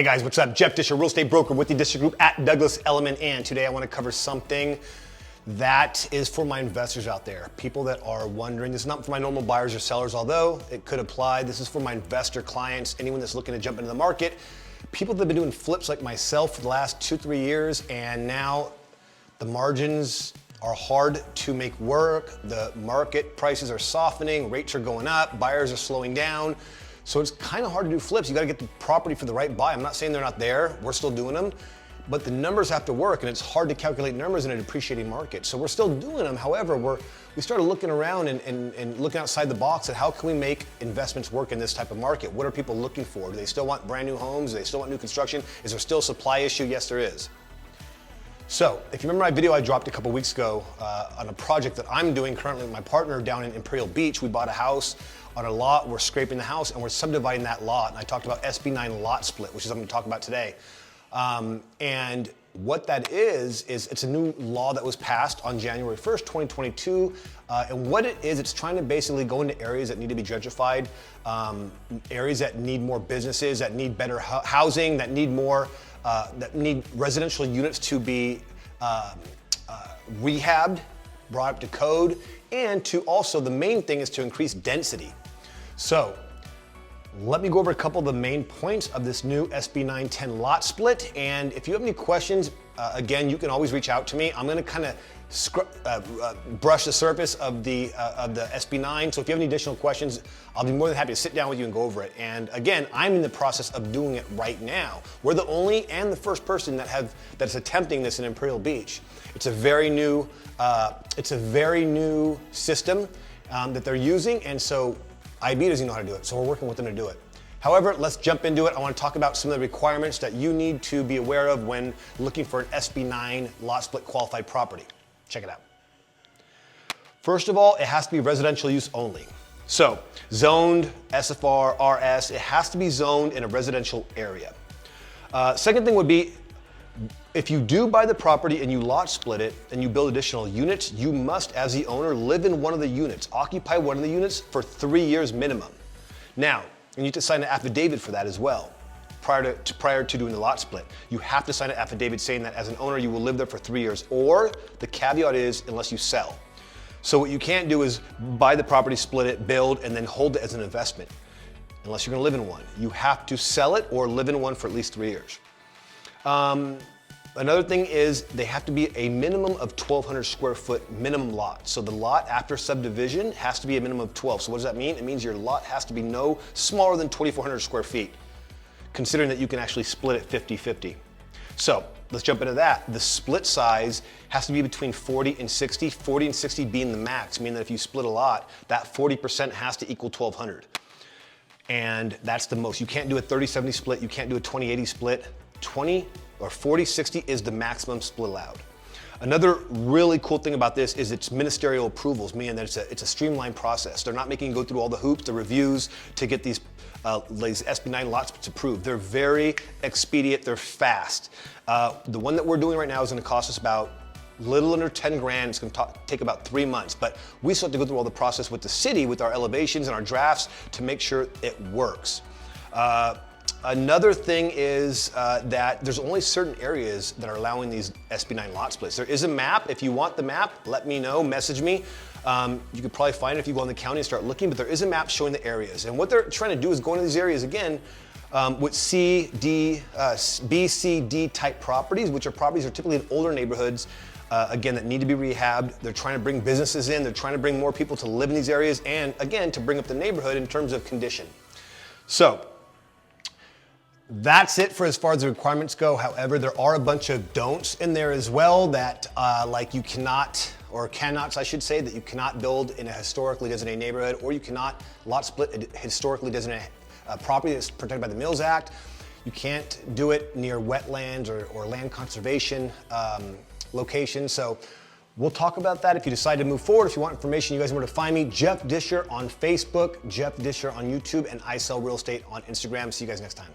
Hey guys, what's up? Jeff Discher, real estate broker with the Discher Group at Douglas Elliman, and today I want to cover something that is for my investors out there. People that are wondering, this is not for my normal buyers or sellers, although it could apply. This is for my investor clients, anyone that's looking to jump into the market. People that have been doing flips like myself for the last 2-3 years, and now the margins are hard to make work. The market prices are softening, rates are going up, buyers are slowing down. So it's kind of hard to do flips. You got to get the property for the right buy. I'm not saying they're not there. We're still doing them, but the numbers have to work, and it's hard to calculate numbers in a depreciating market. So we're still doing them. However, we started looking around and looking outside the box at how can we make investments work in this type of market? What are people looking for? Do they still want brand new homes? Do they still want new construction? Is there still a supply issue? Yes, there is. So if you remember my video I dropped a couple weeks ago on a project that I'm doing currently with my partner down in Imperial Beach, we bought a house on a lot, we're scraping the house and we're subdividing that lot. And I talked about SB9 lot split, which is what I'm going to talk about today. And what that is it's a new law that was passed on January 1st, 2022. And what it is, it's trying to basically go into areas that need to be gentrified, areas that need more businesses, that need better housing, that need more, that need residential units to be rehabbed, brought up to code, and to also, the main thing is to increase density. So let me go over a couple of the main points of this new SB 910 lot split. And if you have any questions, again, you can always reach out to me. I'm gonna kind of brush the surface of the SB9. So if you have any additional questions, I'll be more than happy to sit down with you and go over it. And again, I'm in the process of doing it right now. We're the only and the first person that's attempting this in Imperial Beach. It's a very new system that they're using, and so IB doesn't know how to do it, so we're working with them to do it. However, let's jump into it. I want to talk about some of the requirements that you need to be aware of when looking for an SB9 lot split qualified property. Check it out. First of all, it has to be residential use only. So, zoned, SFR, RS, it has to be zoned in a residential area. Second thing would be, if you do buy the property and you lot split it and you build additional units, you must, as the owner, live in one of the units, occupy one of the units for 3 years minimum. Now, you need to sign an affidavit for that as well, prior to doing the lot split. You have to sign an affidavit saying that as an owner, you will live there for 3 years, or the caveat is unless you sell. So what you can't do is buy the property, split it, build, and then hold it as an investment, unless you're gonna live in one. You have to sell it or live in one for at least 3 years. Another thing is they have to be a minimum of 1,200 square foot minimum lot. So the lot after subdivision has to be a minimum of 12. So what does that mean? It means your lot has to be no smaller than 2,400 square feet, considering that you can actually split it 50-50. So let's jump into that. The split size has to be between 40 and 60, 40 and 60 being the max, meaning that if you split a lot, that 40% has to equal 1,200. And that's the most. You can't do a 30-70 split, you can't do a 20-80 split. 20 or 40-60 is the maximum split allowed. Another really cool thing about this is its ministerial approvals, meaning that it's a streamlined process. They're not making you go through all the hoops, the reviews to get these SB9 lot splits approved. They're very expedient, they're fast. The one that we're doing right now is gonna cost us about little under 10 grand. It's gonna take about 3 months, but we still have to go through all the process with the city, with our elevations and our drafts to make sure it works. Another thing is that there's only certain areas that are allowing these SB9 lot splits. There is a map. If you want the map, let me know, message me. You could probably find it if you go in the county and start looking, but there is a map showing the areas. And what they're trying to do is go into these areas again with B, C, D type properties, which are properties that are typically in older neighborhoods, again, that need to be rehabbed. They're trying to bring businesses in. They're trying to bring more people to live in these areas and, again, to bring up the neighborhood in terms of condition. So, that's it for as far as the requirements go. However, there are a bunch of don'ts in there as well that like you cannot, or cannots I should say, that you cannot build in a historically designated neighborhood, or you cannot lot split a historically designated property that's protected by the Mills Act. You can't do it near wetlands or land conservation locations. So we'll talk about that if you decide to move forward. If you want information, you guys know where to find me. Jeff Discher on Facebook, Jeff Discher on YouTube, and I Sell Real Estate on Instagram. See you guys next time.